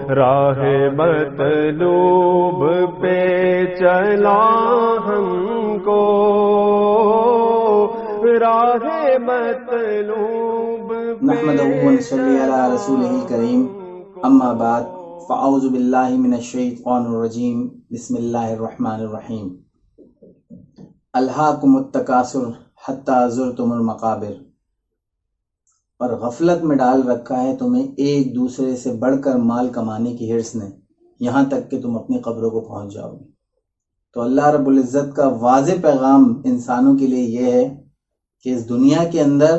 راہ مطلوب پہ چلا ہم کو، راہ مطلوب نحمدہ و نصلی علی رسولہ الکریم، اما بعد فاعوذ باللہ من الشیطان الرجیم، بسم اللہ الرحمن الرحیم۔ الہاکم التکاثر حتی زرتم المقابر، اور غفلت میں ڈال رکھا ہے تمہیں ایک دوسرے سے بڑھ کر مال کمانے کی حرص نے، یہاں تک کہ تم اپنی قبروں کو پہنچ جاؤ گے۔ تو اللہ رب العزت کا واضح پیغام انسانوں کے لیے یہ ہے کہ اس دنیا کے اندر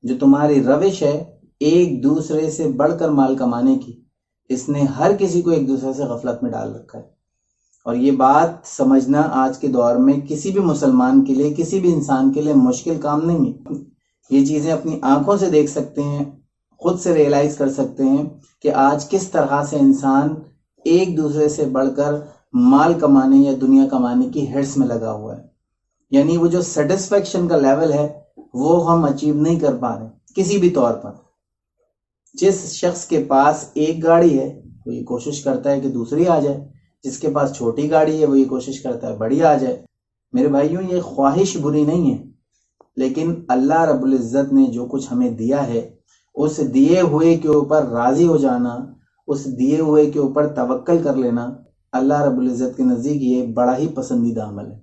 جو تمہاری روش ہے ایک دوسرے سے بڑھ کر مال کمانے کی، اس نے ہر کسی کو ایک دوسرے سے غفلت میں ڈال رکھا ہے۔ اور یہ بات سمجھنا آج کے دور میں کسی بھی مسلمان کے لیے، کسی بھی انسان کے لیے مشکل کام نہیں ہے۔ یہ چیزیں اپنی آنکھوں سے دیکھ سکتے ہیں، خود سے ریئلائز کر سکتے ہیں کہ آج کس طرح سے انسان ایک دوسرے سے بڑھ کر مال کمانے یا دنیا کمانے کی حرص میں لگا ہوا ہے۔ یعنی وہ جو سیٹسفیکشن کا لیول ہے وہ ہم اچیو نہیں کر پا رہے کسی بھی طور پر۔ جس شخص کے پاس ایک گاڑی ہے وہ یہ کوشش کرتا ہے کہ دوسری آ جائے، جس کے پاس چھوٹی گاڑی ہے وہ یہ کوشش کرتا ہے بڑی آ جائے۔ میرے بھائیوں، یہ خواہش بری نہیں ہے، لیکن اللہ رب العزت نے جو کچھ ہمیں دیا ہے اس دیے ہوئے کے اوپر راضی ہو جانا، اس دیے ہوئے کے اوپر توکل کر لینا اللہ رب العزت کے نزدیک یہ بڑا ہی پسندیدہ عمل ہے۔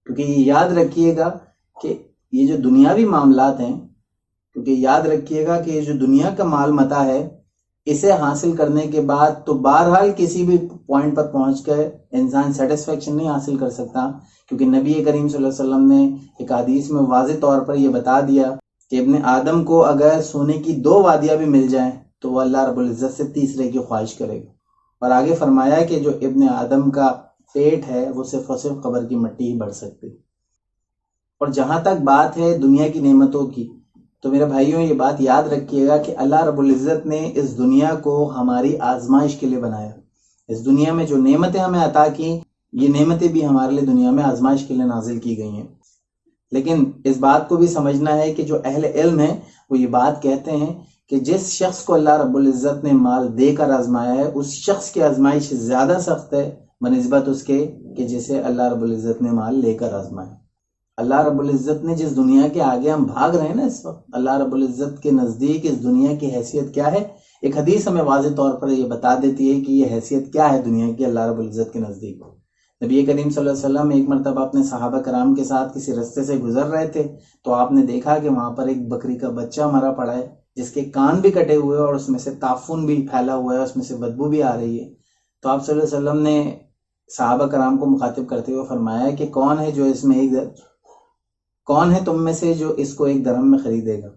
کیونکہ یہ یاد رکھیے گا کہ یہ جو دنیاوی معاملات ہیں، کیونکہ یاد رکھیے گا کہ یہ جو دنیا کا مال متاع ہے، اسے حاصل کرنے کے بعد تو بہرحال کسی بھی پوائنٹ پر پہنچ کر انسان سیٹسفیکشن نہیں حاصل کر سکتا، کیونکہ نبی کریم صلی اللہ علیہ وسلم نے ایک حدیث میں واضح طور پر یہ بتا دیا کہ ابن آدم کو اگر سونے کی 2 وادیاں بھی مل جائیں تو وہ اللہ رب العزت سے تیسرے کی خواہش کرے گا۔ اور آگے فرمایا کہ جو ابن آدم کا پیٹ ہے وہ صرف اور صرف قبر کی مٹی ہی بھر سکتی۔ اور جہاں تک بات ہے دنیا کی نعمتوں کی، تو میرے بھائیوں یہ بات یاد رکھیے گا کہ اللہ رب العزت نے اس دنیا کو ہماری آزمائش کے لیے بنایا۔ اس دنیا میں جو نعمتیں ہمیں عطا کی، یہ نعمتیں بھی ہمارے لیے دنیا میں آزمائش کے لیے نازل کی گئی ہیں۔ لیکن اس بات کو بھی سمجھنا ہے کہ جو اہل علم ہیں وہ یہ بات کہتے ہیں کہ جس شخص کو اللہ رب العزت نے مال دے کر آزمایا ہے، اس شخص کی آزمائش زیادہ سخت ہے بنسبت اس کے کہ جسے اللہ رب العزت نے مال لے کر آزمایا۔ اللہ رب العزت نے جس دنیا کے آگے ہم بھاگ رہے ہیں نا اس وقت، اللہ رب العزت کے نزدیک اس دنیا کی حیثیت کیا ہے، ایک حدیث ہمیں واضح طور پر یہ بتا دیتی ہے کہ یہ حیثیت کیا ہے دنیا کی اللہ رب العزت کے نزدیک۔ نبی کریم صلی اللہ علیہ وسلم ایک مرتبہ اپنے صحابہ کرام کے ساتھ کسی رستے سے گزر رہے تھے، تو آپ نے دیکھا کہ وہاں پر ایک بکری کا بچہ مرا پڑا ہے، جس کے کان بھی کٹے ہوئے اور اس میں سے تعفن بھی پھیلا ہوا ہے، اس میں سے بدبو بھی آ رہی ہے۔ تو آپ صلی اللہ علیہ وسلم نے صحابہ کرام کو مخاطب کرتے ہوئے فرمایا کہ کون ہے تم میں سے جو اس کو 1 درہم میں خریدے گا؟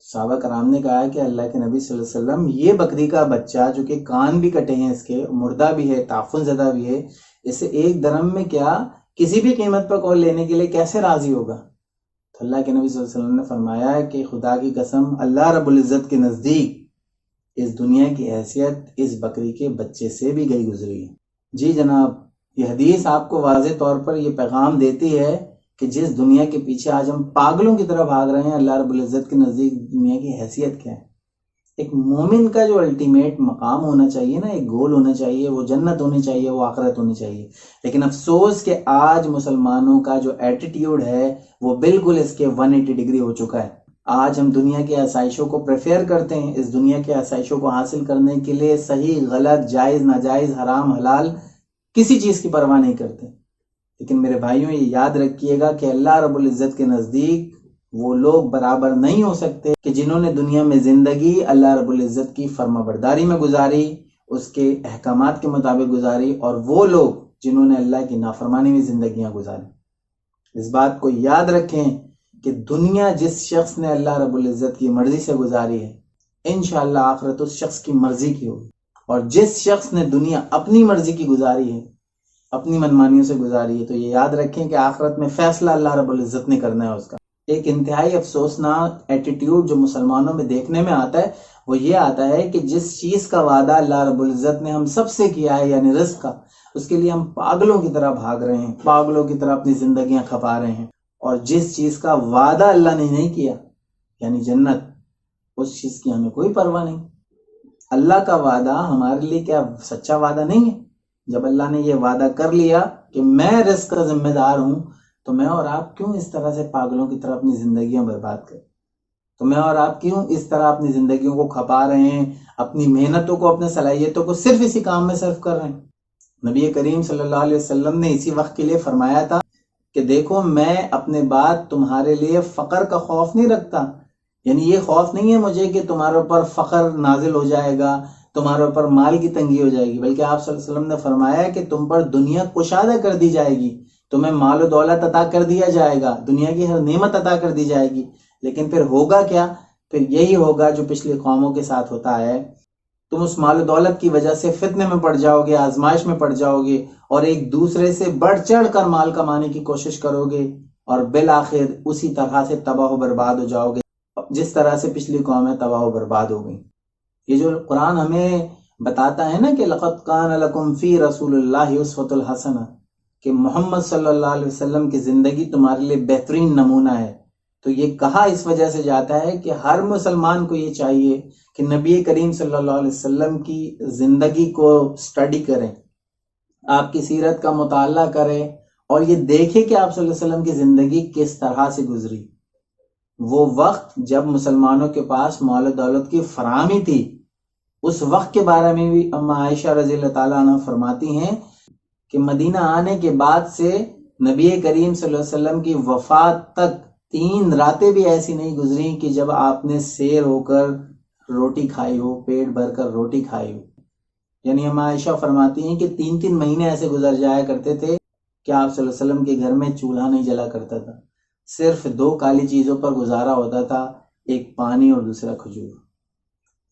صحابہ کرام نے کہا کہ اللہ کے نبی صلی اللہ علیہ وسلم، یہ بکری کا بچہ جو کہ کان بھی کٹے ہیں، اس کے مردہ بھی ہے، تعفن زدہ بھی ہے، اسے 1 درہم میں کیا کسی بھی قیمت پر کوئی لینے کے لیے کیسے راضی ہوگا؟ تو اللہ کے نبی صلی اللہ علیہ وسلم نے فرمایا کہ خدا کی قسم، اللہ رب العزت کے نزدیک اس دنیا کی حیثیت اس بکری کے بچے سے بھی گئی گزری ہے۔ جی جناب، یہ حدیث آپ کو واضح طور پر یہ پیغام دیتی ہے کہ جس دنیا کے پیچھے آج ہم پاگلوں کی طرح بھاگ رہے ہیں، اللہ رب العزت کے نزدیک دنیا کی حیثیت کیا ہے۔ ایک مومن کا جو الٹیمیٹ مقام ہونا چاہیے نا، ایک گول ہونا چاہیے، وہ جنت ہونی چاہیے، وہ آخرت ہونی چاہیے۔ لیکن افسوس کہ آج مسلمانوں کا جو ایٹیٹیوڈ ہے وہ بالکل اس کے 180 ڈگری ہو چکا ہے۔ آج ہم دنیا کے آسائشوں کو پریفر کرتے ہیں، اس دنیا کے آسائشوں کو حاصل کرنے کے لیے صحیح غلط، جائز ناجائز، حرام حلال کسی چیز کی پرواہ نہیں کرتے۔ لیکن میرے بھائیوں یہ یاد رکھیے گا کہ اللہ رب العزت کے نزدیک وہ لوگ برابر نہیں ہو سکتے کہ جنہوں نے دنیا میں زندگی اللہ رب العزت کی فرما برداری میں گزاری، اس کے احکامات کے مطابق گزاری، اور وہ لوگ جنہوں نے اللہ کی نافرمانی میں زندگیاں گزاری۔ اس بات کو یاد رکھیں کہ دنیا جس شخص نے اللہ رب العزت کی مرضی سے گزاری ہے، انشاءاللہ آخرت اس شخص کی مرضی کی ہوگی۔ اور جس شخص نے دنیا اپنی مرضی کی گزاری ہے، اپنی منمانیوں سے گزاری ہے، تو یہ یاد رکھیں کہ آخرت میں فیصلہ اللہ رب العزت نے کرنا ہے اس کا۔ ایک انتہائی افسوسناک ایٹیٹیوڈ جو مسلمانوں میں دیکھنے میں آتا ہے وہ یہ آتا ہے کہ جس چیز کا وعدہ اللہ رب العزت نے ہم سب سے کیا ہے، یعنی رزق کا، اس کے لیے ہم پاگلوں کی طرح بھاگ رہے ہیں، پاگلوں کی طرح اپنی زندگیاں کھپا رہے ہیں۔ اور جس چیز کا وعدہ اللہ نے نہیں کیا، یعنی جنت، اس چیز کی ہمیں کوئی پرواہ نہیں۔ اللہ کا وعدہ ہمارے لیے کیا سچا وعدہ نہیں ہے؟ جب اللہ نے یہ وعدہ کر لیا کہ میں رزق کا ذمہ دار ہوں، تو میں اور آپ کیوں اس طرح سے پاگلوں کی طرح اپنی زندگیاں برباد کریں؟ تو میں اور آپ کیوں اس طرح اپنی زندگیوں کو کھپا رہے ہیں، اپنی محنتوں کو، اپنے صلاحیتوں کو صرف اسی کام میں صرف کر رہے ہیں؟ نبی کریم صلی اللہ علیہ وسلم نے اسی وقت کے لیے فرمایا تھا کہ دیکھو میں اپنے بعد تمہارے لیے فقر کا خوف نہیں رکھتا، یعنی یہ خوف نہیں ہے مجھے کہ تمہارے اوپر فقر نازل ہو جائے گا، تمہارے اوپر مال کی تنگی ہو جائے گی، بلکہ آپ صلی اللہ علیہ وسلم نے فرمایا کہ تم پر دنیا کشادہ کر دی جائے گی، تمہیں مال و دولت عطا کر دیا جائے گا، دنیا کی ہر نعمت عطا کر دی جائے گی، لیکن پھر ہوگا کیا؟ پھر یہی ہوگا جو پچھلی قوموں کے ساتھ ہوتا ہے، تم اس مال و دولت کی وجہ سے فتنے میں پڑ جاؤ گے، آزمائش میں پڑ جاؤ گے، اور ایک دوسرے سے بڑھ چڑھ کر مال کمانے کی کوشش کرو گے، اور بالآخر اسی طرح سے تباہ و برباد ہو جاؤ گے جس طرح سے پچھلی قومیں تباہ و برباد ہو گئی۔ یہ جو قرآن ہمیں بتاتا ہے نا کہ لقد کان لکم فی رسول اللہ اسوۃ الحسنہ، کہ محمد صلی اللہ علیہ وسلم کی زندگی تمہارے لیے بہترین نمونہ ہے، تو یہ کہا اس وجہ سے جاتا ہے کہ ہر مسلمان کو یہ چاہیے کہ نبی کریم صلی اللہ علیہ وسلم کی زندگی کو سٹڈی کریں، آپ کی سیرت کا مطالعہ کریں، اور یہ دیکھیں کہ آپ صلی اللہ علیہ وسلم کی زندگی کس طرح سے گزری۔ وہ وقت جب مسلمانوں کے پاس مال و دولت کی فراہمی تھی، اس وقت کے بارے میں بھی اما عائشہ رضی اللہ تعالیٰ عنہ فرماتی ہیں کہ مدینہ آنے کے بعد سے نبی کریم صلی اللہ علیہ وسلم کی وفات تک 3 راتیں بھی ایسی نہیں گزری کہ جب آپ نے سیر ہو کر روٹی کھائی ہو، پیٹ بھر کر روٹی کھائی ہو۔ یعنی اما عائشہ فرماتی ہیں کہ 3 مہینے ایسے گزر جایا کرتے تھے کہ آپ صلی اللہ علیہ وسلم کے گھر میں چولہا نہیں جلا کرتا تھا، صرف 2 کالی چیزوں پر گزارا ہوتا تھا، ایک پانی اور دوسرا کھجور۔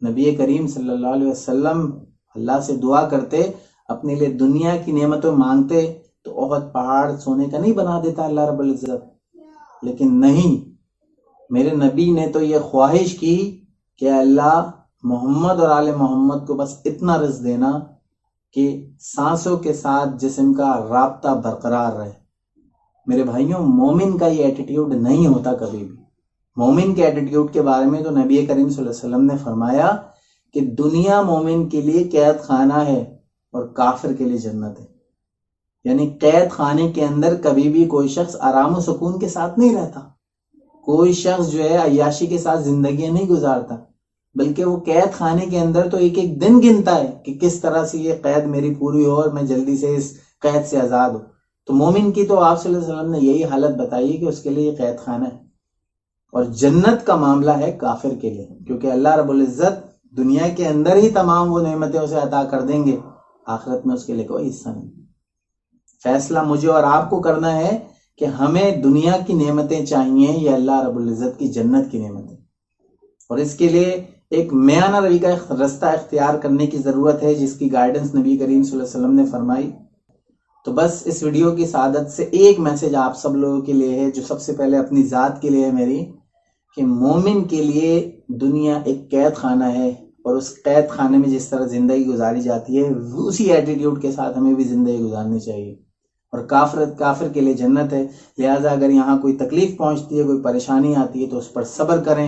نبی کریم صلی اللہ علیہ وسلم اللہ سے دعا کرتے، اپنے لیے دنیا کی نعمتوں مانگتے تو احد پہاڑ سونے کا نہیں بنا دیتا اللہ رب العزت، لیکن نہیں، میرے نبی نے تو یہ خواہش کی کہ اللہ محمد اور آل محمد کو بس اتنا رزق دینا کہ سانسوں کے ساتھ جسم کا رابطہ برقرار رہے۔ میرے بھائیوں، مومن کا یہ ایٹیٹیوڈ نہیں ہوتا کبھی بھی۔ مومن کے ایٹیٹیوڈ کے بارے میں تو نبی کریم صلی اللہ علیہ وسلم نے فرمایا کہ دنیا مومن کے لیے قید خانہ ہے اور کافر کے لیے جنت ہے۔ یعنی قید خانے کے اندر کبھی بھی کوئی شخص آرام و سکون کے ساتھ نہیں رہتا، کوئی شخص جو ہے عیاشی کے ساتھ زندگیاں نہیں گزارتا، بلکہ وہ قید خانے کے اندر تو ایک ایک دن گنتا ہے کہ کس طرح سے یہ قید میری پوری ہو اور میں جلدی سے اس قید سے آزاد ہوں۔ تو مومن کی تو آپ صلی اللہ علیہ وسلم نے یہی حالت بتائی کہ اس کے لیے یہ قید خانہ ہے، اور جنت کا معاملہ ہے کافر کے لیے، کیونکہ اللہ رب العزت دنیا کے اندر ہی تمام وہ نعمتیں اسے عطا کر دیں گے، آخرت میں اس کے لیے کوئی حصہ نہیں۔ فیصلہ مجھے اور آپ کو کرنا ہے کہ ہمیں دنیا کی نعمتیں چاہیے یا اللہ رب العزت کی جنت کی نعمتیں، اور اس کے لیے ایک میانہ روی کا رستہ اختیار کرنے کی ضرورت ہے، جس کی گائیڈنس نبی کریم صلی اللہ علیہ وسلم نے فرمائی۔ تو بس اس ویڈیو کی سعادت سے ایک میسج آپ سب لوگوں کے لیے ہے، جو سب سے پہلے اپنی ذات کے لیے ہے میری، کہ مومن کے لیے دنیا ایک قید خانہ ہے، اور اس قید خانے میں جس طرح زندگی گزاری جاتی ہے اسی ایٹیٹیوڈ کے ساتھ ہمیں بھی زندگی گزارنی چاہیے، اور کافر کے لیے جنت ہے۔ لہٰذا اگر یہاں کوئی تکلیف پہنچتی ہے، کوئی پریشانی آتی ہے، تو اس پر صبر کریں،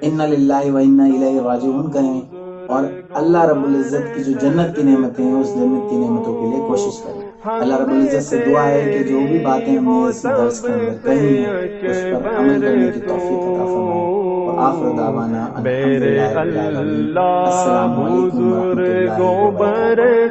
انا للہ و انا الیہ راجعون کہیں، اور اللہ رب العزت کی جو جنت کی نعمتیں ہیں اس جنت کی نعمتوں کے لیے کوشش کریں۔ اللہ رب العزت سے دعا ہے کہ جو بھی باتیں ہم نے اس درس کے اندر کہی ہیں اس پر عمل کرنے کی توفیق عطا فرمائے، وآخر دعوانا الحمدللہ رب العالمین۔ السلام علیکم ورحمۃ اللہ وبرکاتہ۔